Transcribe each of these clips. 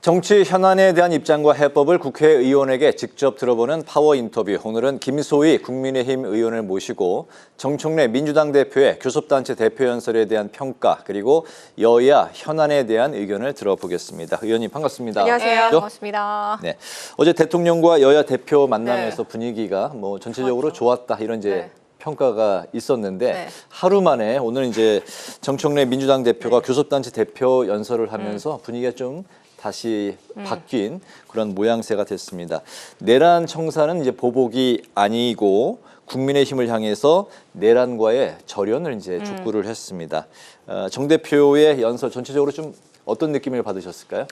정치 현안에 대한 입장과 해법을 국회의원에게 직접 들어보는 파워 인터뷰. 오늘은 김소희 국민의힘 의원을 모시고 정청래 민주당 대표의 교섭단체 대표 연설에 대한 평가 그리고 여야 현안에 대한 의견을 들어보겠습니다. 의원님 반갑습니다. 안녕하세요. 네, 반갑습니다. 네, 어제 대통령과 여야 대표 만남에서 분위기가 전체적으로 좋았다 이런 이제 평가가 있었는데 하루 만에 오늘 이제 정청래 민주당 대표가 교섭단체 대표 연설을 하면서 분위기가 좀 다시 바뀐 그런 모양새가 됐습니다. 내란 청사는 이제 보복이 아니고 국민의힘을 향해서 내란과의 절연을 이제 촉구를 했습니다. 정 대표의 연설 전체적으로 좀 어떤 느낌을 받으셨을까요?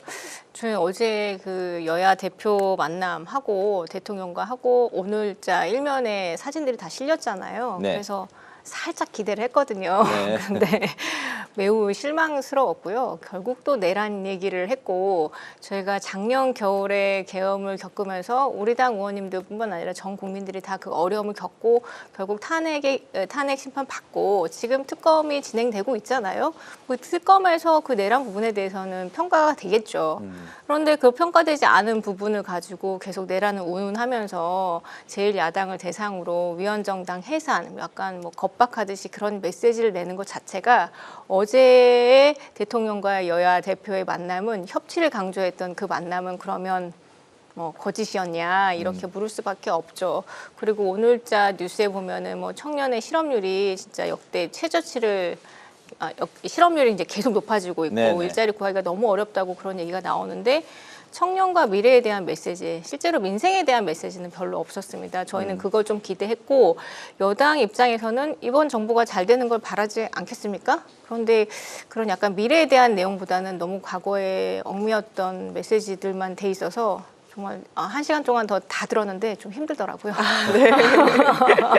저희 어제 그 여야 대표 만남하고 대통령과 하고 오늘자 일면에 사진들이 다 실렸잖아요. 네. 그래서 살짝 기대를 했거든요. 네. 근데 매우 실망스러웠고요. 결국 또 내란 얘기를 했고 저희가 작년 겨울에 계엄을 겪으면서 우리 당 의원님들뿐만 아니라 전 국민들이 다 그 어려움을 겪고 결국 탄핵 심판 받고 지금 특검이 진행되고 있잖아요. 그 특검에서 그 내란 부분에 대해서는 평가가 되겠죠. 그런데 그 평가되지 않은 부분을 가지고 계속 내란을 운운하면서 제1야당을 대상으로 위헌정당 해산, 약간 뭐 겁박하듯이 그런 메시지를 내는 것 자체가 어제의 대통령과 여야 대표의 만남은 협치를 강조했던 그 만남은 그러면 뭐 거짓이었냐 이렇게 물을 수밖에 없죠. 그리고 오늘자 뉴스에 보면은 뭐 청년의 실업률이 진짜 역대 최저치를 실업률이 이제 계속 높아지고 있고 네네. 일자리 구하기가 너무 어렵다고 그런 얘기가 나오는데 청년과 미래에 대한 메시지, 실제로 민생에 대한 메시지는 별로 없었습니다. 저희는 그걸 좀 기대했고 여당 입장에서는 이번 정부가 잘 되는 걸 바라지 않겠습니까? 그런데 그런 약간 미래에 대한 내용보다는 너무 과거에 얽매였던 메시지들만 돼 있어서 정말 1시간 동안 더 다 들었는데 좀 힘들더라고요. 네.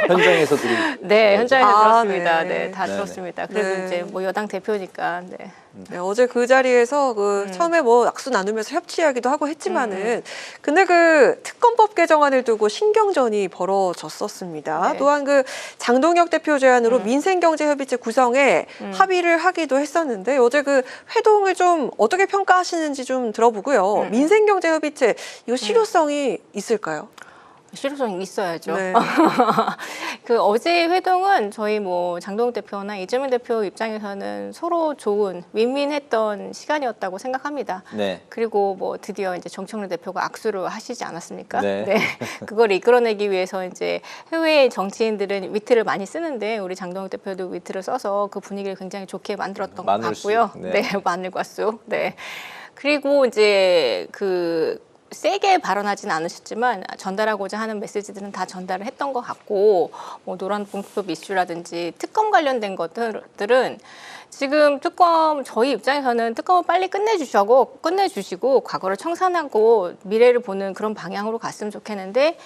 현장에서 네, 현장에서 들었습니다. 네. 네, 다 들었습니다. 그래도 네. 이제 뭐 여당 대표니까. 네. 네, 어제 그 자리에서 처음에 뭐 악수 나누면서 협치 이야기도 하고 했지만은 근데 그 특검법 개정안을 두고 신경전이 벌어졌었습니다. 네. 또한 그 장동혁 대표 제안으로 민생경제협의체 구성에 합의를 하기도 했었는데 어제 그 회동을 좀 어떻게 평가하시는지 좀 들어보고요. 민생경제협의체 이거 실효성이 있을까요? 실효성이 있어야죠. 네. 그 어제 회동은 저희 뭐 장동욱 대표나 이재명 대표 입장에서는 서로 좋은 윈윈했던 시간이었다고 생각합니다. 네. 그리고 뭐 드디어 이제 정청래 대표가 악수를 하시지 않았습니까? 네. 그걸 이끌어내기 위해서 이제 해외 정치인들은 위트를 많이 쓰는데 우리 장동욱 대표도 위트를 써서 그 분위기를 굉장히 좋게 만들었던 것 마늘쑥. 같고요. 네. 마늘과 쑥. 네. 그리고 이제 세게 발언하지는 않으셨지만 전달하고자 하는 메시지들은 다 전달을 했던 것 같고 뭐 노란봉투법 이슈라든지 특검 관련된 것들은 지금 저희 입장에서는 특검을 빨리 끝내주시고 과거를 청산하고 미래를 보는 그런 방향으로 갔으면 좋겠는데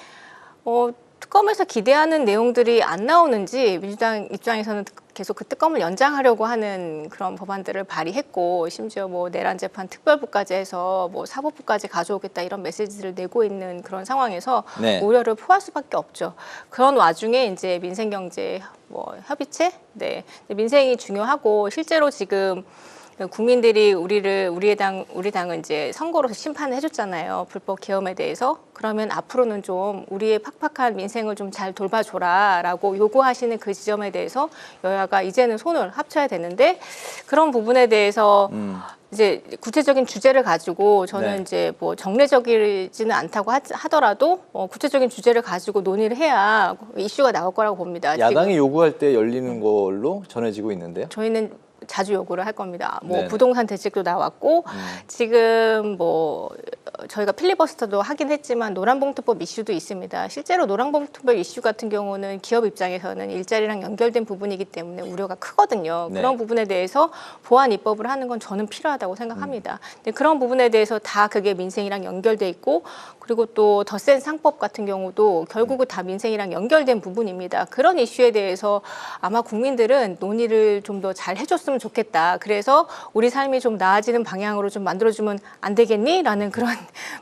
특검에서 기대하는 내용들이 안 나오는지 민주당 입장에서는 계속 그 특검을 연장하려고 하는 그런 법안들을 발의했고 심지어 뭐 내란 재판 특별부까지 해서 뭐 사법부까지 가져오겠다 이런 메시지를 내고 있는 그런 상황에서 네. 우려를 표할 수밖에 없죠. 그런 와중에 이제 민생경제 협의체, 민생이 중요하고 실제로 지금 국민들이 우리 당은 이제 선거로 심판을 해줬잖아요. 불법 계엄에 대해서. 그러면 앞으로는 좀 우리의 팍팍한 민생을 좀 잘 돌봐줘라라고 요구하시는 그 지점에 대해서 여야가 이제는 손을 합쳐야 되는데 그런 부분에 대해서 이제 구체적인 주제를 가지고 저는 네. 이제 뭐 정례적이지는 않다고 하더라도 구체적인 주제를 가지고 논의를 해야 이슈가 나올 거라고 봅니다. 야당이 지금. 요구할 때 열리는 걸로 전해지고 있는데요. 저희는 자주 요구를 할 겁니다. 뭐 네네. 부동산 대책도 나왔고 지금 뭐 저희가 필리버스터도 하긴 했지만 노란봉투법 이슈도 있습니다. 실제로 노란봉투법 이슈 같은 경우는 기업 입장에서는 일자리랑 연결된 부분이기 때문에 우려가 크거든요. 네. 그런 부분에 대해서 보완 입법을 하는 건 저는 필요하다고 생각합니다. 근데 그런 부분에 대해서 다 그게 민생이랑 연결돼 있고 그리고 또 더 센 상법 같은 경우도 결국은 다 민생이랑 연결된 부분입니다. 그런 이슈에 대해서 아마 국민들은 논의를 좀 더 잘 해줬으면 좋겠다. 그래서 우리 삶이 좀 나아지는 방향으로 좀 만들어주면 안 되겠니? 라는 그런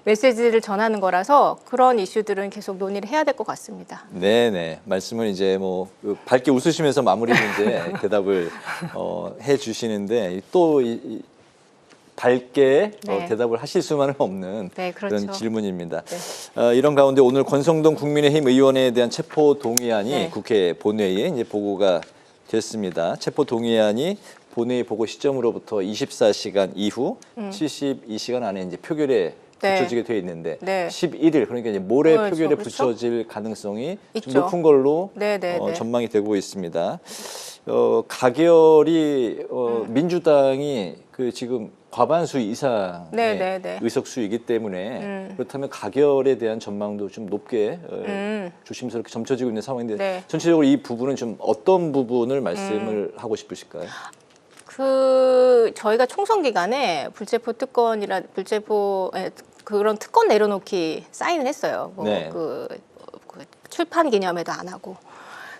메시지를 전하는 거라서 그런 이슈들은 계속 논의를 해야 될 것 같습니다. 네네. 말씀을 이제 뭐 밝게 웃으시면서 마무리 문제 대답을 해 주시는데 또 밝게 네. 대답을 하실 수만은 없는 네, 그렇죠. 그런 질문입니다. 네. 이런 가운데 오늘 권성동 국민의힘 의원에 대한 체포 동의안이 네. 국회 본회의에 이제 보고가 됐습니다. 체포 동의안이 본회의 보고 시점으로부터 24시간 이후 72시간 안에 이제 표결에 네. 붙여지게 돼 있는데 네. 11일 그러니까 이제 모레 그렇죠, 표결에 그렇죠. 붙여질 가능성이 있죠. 좀 높은 걸로 네, 네, 네. 전망이 되고 있습니다. 가결이 민주당이 그 지금 과반수 이상의 네, 네, 네. 의석수이기 때문에 그렇다면 가결에 대한 전망도 좀 높게 조심스럽게 점쳐지고 있는 상황인데 네. 전체적으로 이 부분은 좀 어떤 부분을 말씀을 하고 싶으실까요? 저희가 총선 기간에 불체포 그런 특권 내려놓기 사인을 했어요. 네. 그 출판 기념회도 안 하고.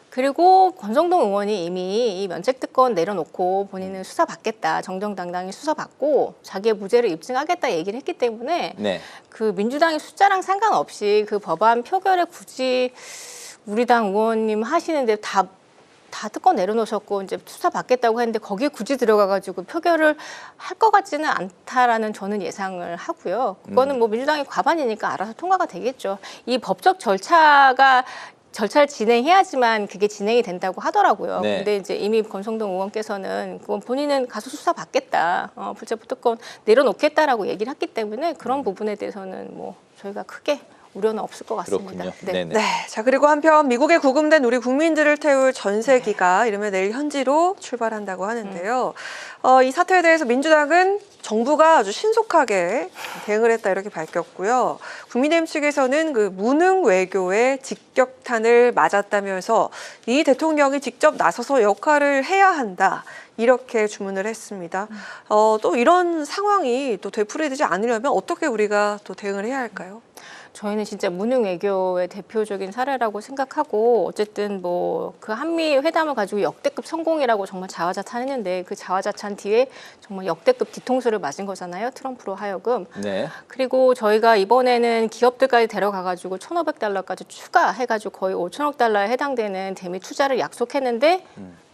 그리고 권성동 의원이 이미 이 면책 특권 내려놓고 본인은 수사 받겠다, 정정당당히 수사 받고 자기의 무죄를 입증하겠다 얘기를 했기 때문에 네. 그 민주당의 숫자랑 상관없이 그 법안 표결에 굳이 우리 당 의원님 하시는데 다 특권 내려놓으셨고 이제 수사 받겠다고 했는데 거기에 굳이 들어가가지고 표결을 할 것 같지는 않다라는 저는 예상을 하고요. 그거는 뭐 민주당이 과반이니까 알아서 통과가 되겠죠. 이 법적 절차를 진행해야지만 그게 진행이 된다고 하더라고요. 네. 근데 이제 이미 권성동 의원께서는 그건 본인은 가서 수사 받겠다, 불체포 특권 내려놓겠다라고 얘기를 했기 때문에 그런 부분에 대해서는 뭐 저희가 크게 우려는 없을 것 같습니다. 그렇군요. 네. 네네. 네. 자, 그리고 한편 미국에 구금된 우리 국민들을 태울 전세기가 이르면 내일 현지로 출발한다고 하는데요. 이 사태에 대해서 민주당은 정부가 아주 신속하게 대응을 했다 이렇게 밝혔고요. 국민의힘 측에서는 그 무능 외교에 직격탄을 맞았다면서 이 대통령이 직접 나서서 역할을 해야 한다. 이렇게 주문을 했습니다. 또 이런 상황이 또 되풀이되지 않으려면 어떻게 우리가 또 대응을 해야 할까요? 저희는 진짜 무능 외교의 대표적인 사례라고 생각하고 어쨌든 뭐 그 한미 회담을 가지고 역대급 성공이라고 정말 자화자찬했는데 그 자화자찬 뒤에 정말 역대급 뒤통수를 맞은 거잖아요. 트럼프로 하여금. 네. 그리고 저희가 이번에는 기업들까지 데려가가지고 1,500달러까지 추가해가지고 거의 5천억 달러에 해당되는 대미 투자를 약속했는데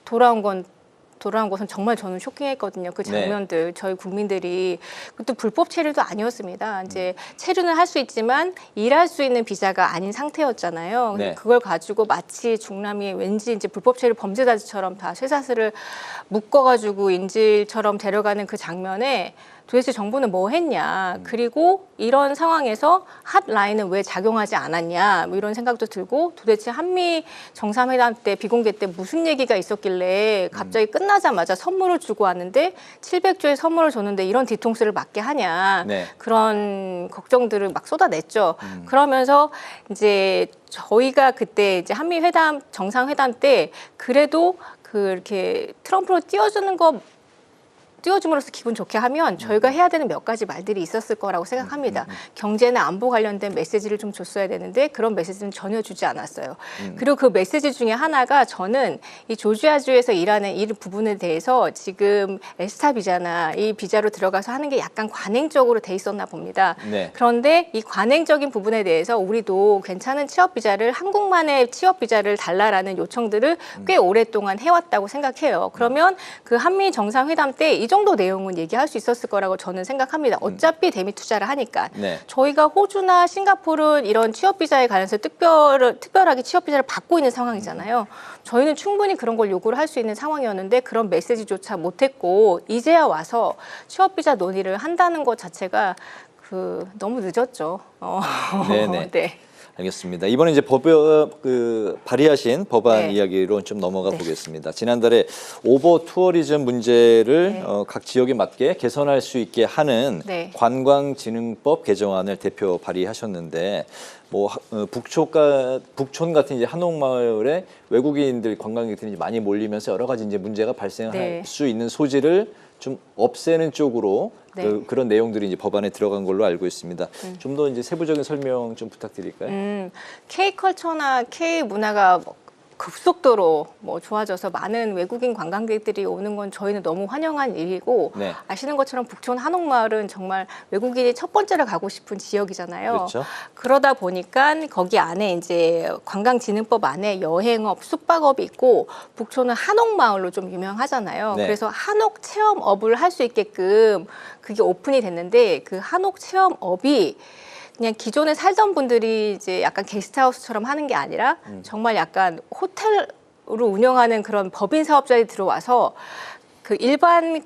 돌아온 것은 정말 저는 쇼킹했거든요. 그 장면들 저희 국민들이 그것도 불법 체류도 아니었습니다. 이제 체류는 할 수 있지만 일할 수 있는 비자가 아닌 상태였잖아요. 네. 그걸 가지고 마치 중남이 왠지 이제 불법 체류 범죄자들처럼 다 쇠사슬을 묶어가지고 인질처럼 데려가는 그 장면에 도대체 정부는 뭐 했냐. 그리고 이런 상황에서 핫라인은 왜 작용하지 않았냐. 뭐 이런 생각도 들고 도대체 한미 정상회담 때 비공개 때 무슨 얘기가 있었길래 갑자기 끝나자마자 선물을 주고 왔는데 700조의 선물을 줬는데 이런 뒤통수를 맞게 하냐. 네. 그런 걱정들을 막 쏟아냈죠. 그러면서 이제 저희가 그때 이제 한미 회담 정상회담 때 그래도 그렇게 트럼프로 띄워줌으로써 기분 좋게 하면 저희가 해야 되는 몇 가지 말들이 있었을 거라고 생각합니다. 경제나 안보 관련된 메시지를 좀 줬어야 되는데 그런 메시지는 전혀 주지 않았어요. 그리고 그 메시지 중에 하나가 저는 이 조지아주에서 일하는 이 부분에 대해서 지금 에스타 비자나 이 비자로 들어가서 하는 게 약간 관행적으로 돼 있었나 봅니다. 네. 그런데 이 관행적인 부분에 대해서 우리도 괜찮은 취업 비자를 한국만의 취업 비자를 달라라는 요청들을 꽤 오랫동안 해왔다고 생각해요. 그러면 그 한미 정상회담 때 이 정도 내용은 얘기할 수 있었을 거라고 저는 생각합니다. 어차피 대미 투자를 하니까. 네. 저희가 호주나 싱가포르는 이런 취업 비자에 관해서 특별하게 취업 비자를 받고 있는 상황이잖아요. 저희는 충분히 그런 걸 요구를 할 수 있는 상황이었는데 그런 메시지조차 못했고 이제야 와서 취업 비자 논의를 한다는 것 자체가 너무 늦었죠. 네네. 네. 알겠습니다. 이번에 이제 발의하신 법안 네. 이야기로 좀 넘어가 네. 보겠습니다. 지난달에 오버 투어리즘 문제를 네. 각 지역에 맞게 개선할 수 있게 하는 네. 관광진흥법 개정안을 대표 발의하셨는데 북촌 같은 이제 한옥마을에 외국인들 관광객들이 많이 몰리면서 여러 가지 이제 문제가 발생할 네. 수 있는 소지를 좀 없애는 쪽으로 네. 그런 내용들이 이제 법안에 들어간 걸로 알고 있습니다. 좀 더 이제 세부적인 설명 좀 부탁드릴까요? K컬처나 K문화가 급속도로 뭐 좋아져서 많은 외국인 관광객들이 오는 건 저희는 너무 환영한 일이고 네. 아시는 것처럼 북촌 한옥마을은 정말 외국인이 첫 번째로 가고 싶은 지역이잖아요. 그렇죠. 그러다 보니까 거기 안에 이제 관광진흥법 안에 여행업, 숙박업이 있고 북촌은 한옥마을로 좀 유명하잖아요. 네. 그래서 한옥 체험업을 할 수 있게끔 그게 오픈이 됐는데 그 한옥 체험업이 그냥 기존에 살던 분들이 이제 약간 게스트하우스처럼 하는 게 아니라 정말 약간 호텔로 운영하는 그런 법인 사업자들이 들어와서 그 일반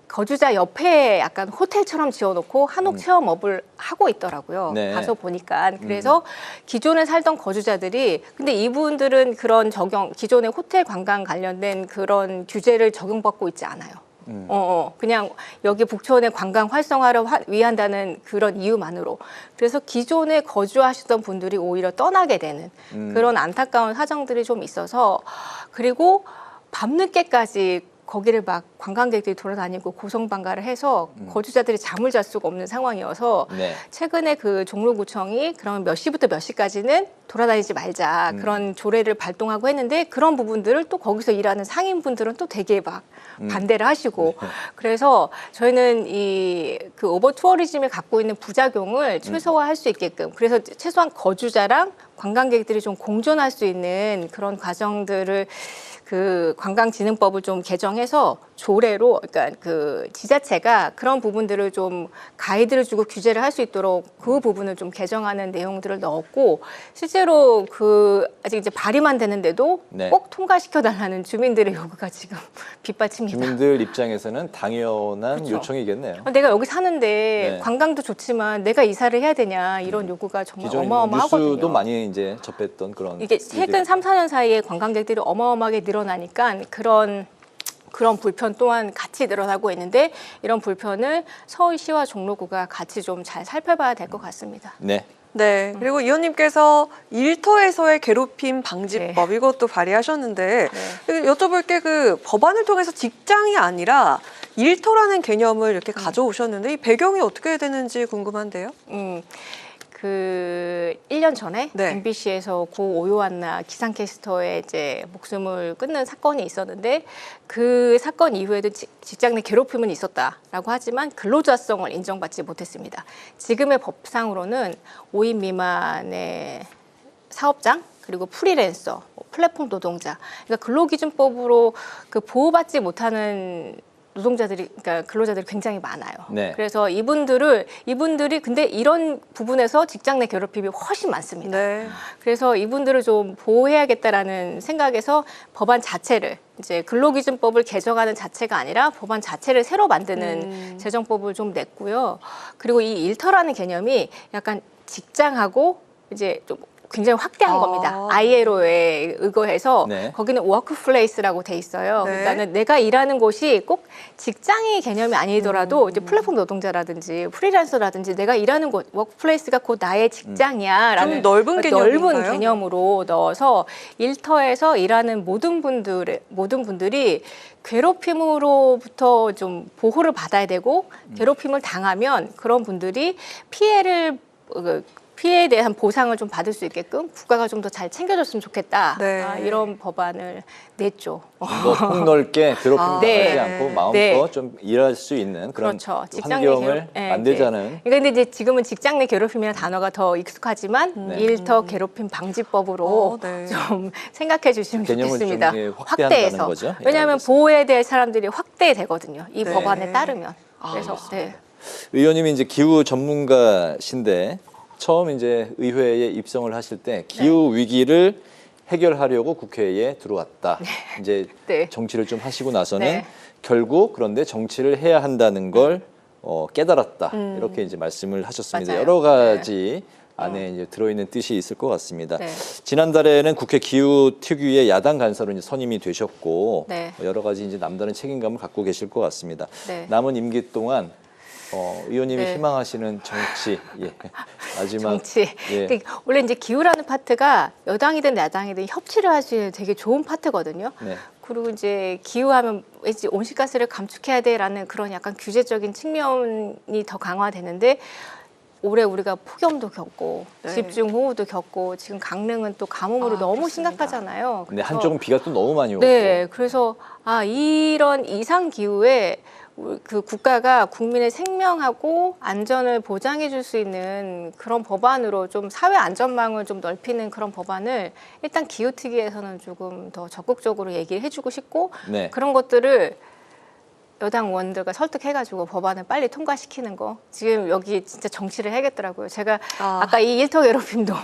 거주자 옆에 약간 호텔처럼 지어놓고 한옥 체험업을 하고 있더라고요. 네. 가서 보니까. 그래서 기존에 살던 거주자들이 근데 이분들은 그런 기존의 호텔 관광 관련된 그런 규제를 적용받고 있지 않아요. 그냥 여기 북촌의 관광 활성화를 위한다는 그런 이유만으로. 그래서 기존에 거주하시던 분들이 오히려 떠나게 되는 그런 안타까운 사정들이 좀 있어서 그리고 밤늦게까지 거기를 막 관광객들이 돌아다니고 고성방가를 해서 거주자들이 잠을 잘 수가 없는 상황이어서 네. 최근에 그 종로구청이 그러면 몇 시부터 몇 시까지는 돌아다니지 말자 그런 조례를 발동하고 했는데 그런 부분들을 또 거기서 일하는 상인분들은 또 되게 막 반대를 하시고 그래서 저희는 이 그 오버 투어리즘이 갖고 있는 부작용을 최소화할 수 있게끔 그래서 최소한 거주자랑 관광객들이 좀 공존할 수 있는 그런 과정들을 그 관광진흥법을 좀 개정해서 조례로 그러니까 그 지자체가 그런 부분들을 좀 가이드를 주고 규제를 할 수 있도록 그 부분을 좀 개정하는 내용들을 넣었고 실제로 그 아직 이제 발의만 되는데도 네. 꼭 통과시켜 달라는 주민들의 요구가 지금 빗받칩니다. 주민들 입장에서는 당연한 그렇죠. 요청이겠네요. 내가 여기 사는데 네. 관광도 좋지만 내가 이사를 해야 되냐 이런 요구가 정말 기존에 어마어마하거든요. 뉴스도 많이 이제 접했던 그런 이게 최근 3, 4년 사이에 관광객들이 어마어마하게 늘어나니까 그런 불편 또한 같이 늘어나고 있는데 이런 불편을 서울시와 종로구가 같이 좀 잘 살펴봐야 될 것 같습니다. 네. 네. 그리고 의원님께서 일터에서의 괴롭힘 방지법 이것도 발의하셨는데 여쭤볼 게 그 법안을 통해서 직장이 아니라 일터라는 개념을 이렇게 가져오셨는데 이 배경이 어떻게 되는지 궁금한데요. 그 1년 전에 네. MBC에서 고 오요한나 기상캐스터의 이제 목숨을 끊는 사건이 있었는데 그 사건 이후에도 직장 내 괴롭힘은 있었다라고 하지만 근로자성을 인정받지 못했습니다. 지금의 법상으로는 5인 미만의 사업장 그리고 프리랜서, 플랫폼 노동자, 그러니까 근로기준법으로 그 보호받지 못하는 노동자들이, 그러니까 근로자들이 굉장히 많아요. 네. 그래서 이분들이 근데 이런 부분에서 직장 내 괴롭힘이 훨씬 많습니다. 네. 그래서 이분들을 좀 보호해야겠다라는 생각에서 법안 자체를 이제 근로기준법을 개정하는 자체가 아니라 법안 자체를 새로 만드는 제정법을 좀 냈고요. 그리고 이 일터라는 개념이 약간 직장하고 이제 좀 굉장히 확대한 겁니다. ILO에 의거해서 네. 거기는 워크플레이스라고 돼 있어요. 네. 그러니까는 내가 일하는 곳이 꼭 직장의 개념이 아니더라도 이제 플랫폼 노동자라든지 프리랜서라든지 내가 일하는 곳 워크플레이스가 곧 나의 직장이야라는 좀 넓은 개념인가요? 넓은 개념으로 넣어서 일터에서 일하는 모든 분들이 괴롭힘으로부터 좀 보호를 받아야 되고 괴롭힘을 당하면 그런 분들이 피해에 대한 보상을 좀 받을 수 있게끔 국가가 좀 더 잘 챙겨줬으면 좋겠다. 네. 이런 법안을 냈죠. 뭐 폭넓게 괴롭힘 네. 당하지 않고 마음껏 네. 좀 일할 수 있는 그런 그렇죠. 또 환경을 만들자는. 그런데 이제 지금은 직장 내 괴롭힘이라는 단어가 더 익숙하지만 일터 괴롭힘 방지법으로 네. 좀 생각해 주시면 개념을 좋겠습니다. 좀 확대한다는 거죠? 예, 왜냐하면 알겠습니다. 보호에 대해 사람들이 확대되거든요. 이 네. 법안에 따르면. 그래서 네. 의원님이 이제 기후 전문가신데 처음 이제 의회에 입성을 하실 때 기후 위기를 해결하려고 국회에 들어왔다. 이제 네. 정치를 좀 하시고 나서는 네. 결국 그런데 정치를 해야 한다는 걸 깨달았다. 이렇게 이제 말씀을 하셨습니다. 맞아요. 여러 가지 안에 이제 들어있는 뜻이 있을 것 같습니다. 네. 지난달에는 국회 기후 특위의 야당 간사로 이제 선임이 되셨고 네. 여러 가지 이제 남다른 책임감을 갖고 계실 것 같습니다. 네. 남은 임기 동안 의원님이 네. 희망하시는 정치 마지막 정치. 예. 그러니까 원래 이제 기후라는 파트가 여당이든 야당이든 협치를 할 수 있는 되게 좋은 파트거든요. 네. 그리고 이제 기후하면 왠지 온실가스를 감축해야 돼라는 그런 약간 규제적인 측면이 더 강화되는데 올해 우리가 폭염도 겪고 네. 집중호우도 겪고 지금 강릉은 또 가뭄으로 너무 그렇습니다. 심각하잖아요. 근데 그래서 한쪽은 비가 또 너무 많이 오고. 네, 그래서 이런 이상 기후에 그 국가가 국민의 생명하고 안전을 보장해 줄 수 있는 그런 법안으로 좀 사회 안전망을 좀 넓히는 그런 법안을 일단 기후특위에서는 조금 더 적극적으로 얘기를 해주고 싶고 네. 그런 것들을 여당 의원들과 설득해가지고 법안을 빨리 통과시키는 거. 지금 여기 진짜 정치를 해야겠더라고요. 제가 아까 이 일터 괴롭힘도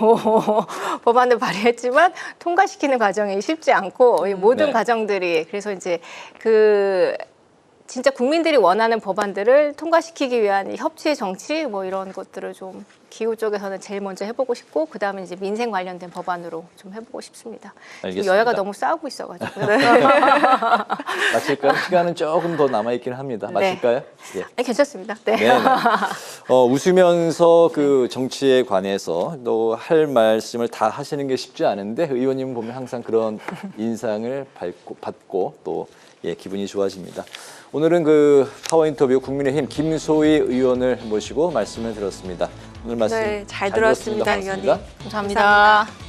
법안을 발의했지만 통과시키는 과정이 쉽지 않고 이 모든 네. 과정들이 그래서 이제 그 진짜 국민들이 원하는 법안들을 통과시키기 위한 이 협치의 정치 뭐 이런 것들을 좀 기후 쪽에서는 제일 먼저 해보고 싶고 그 다음에 이제 민생 관련된 법안으로 좀 해보고 싶습니다. 지금 알겠습니다. 여야가 너무 싸우고 있어가지고요. 마칠까요? 시간은 조금 더 남아있긴 합니다. 마칠까요? 예. 네, 괜찮습니다. 네. 네. 웃으면서 그 정치에 관해서 또 할 말씀을 다 하시는 게 쉽지 않은데 의원님 보면 항상 그런 인상을 받고 또 예, 기분이 좋아집니다. 오늘은 그 파워 인터뷰 국민의힘 김소희 의원을 모시고 말씀을 들었습니다. 오늘 말씀 네, 잘 들었습니다, 고맙습니다. 의원님. 감사합니다.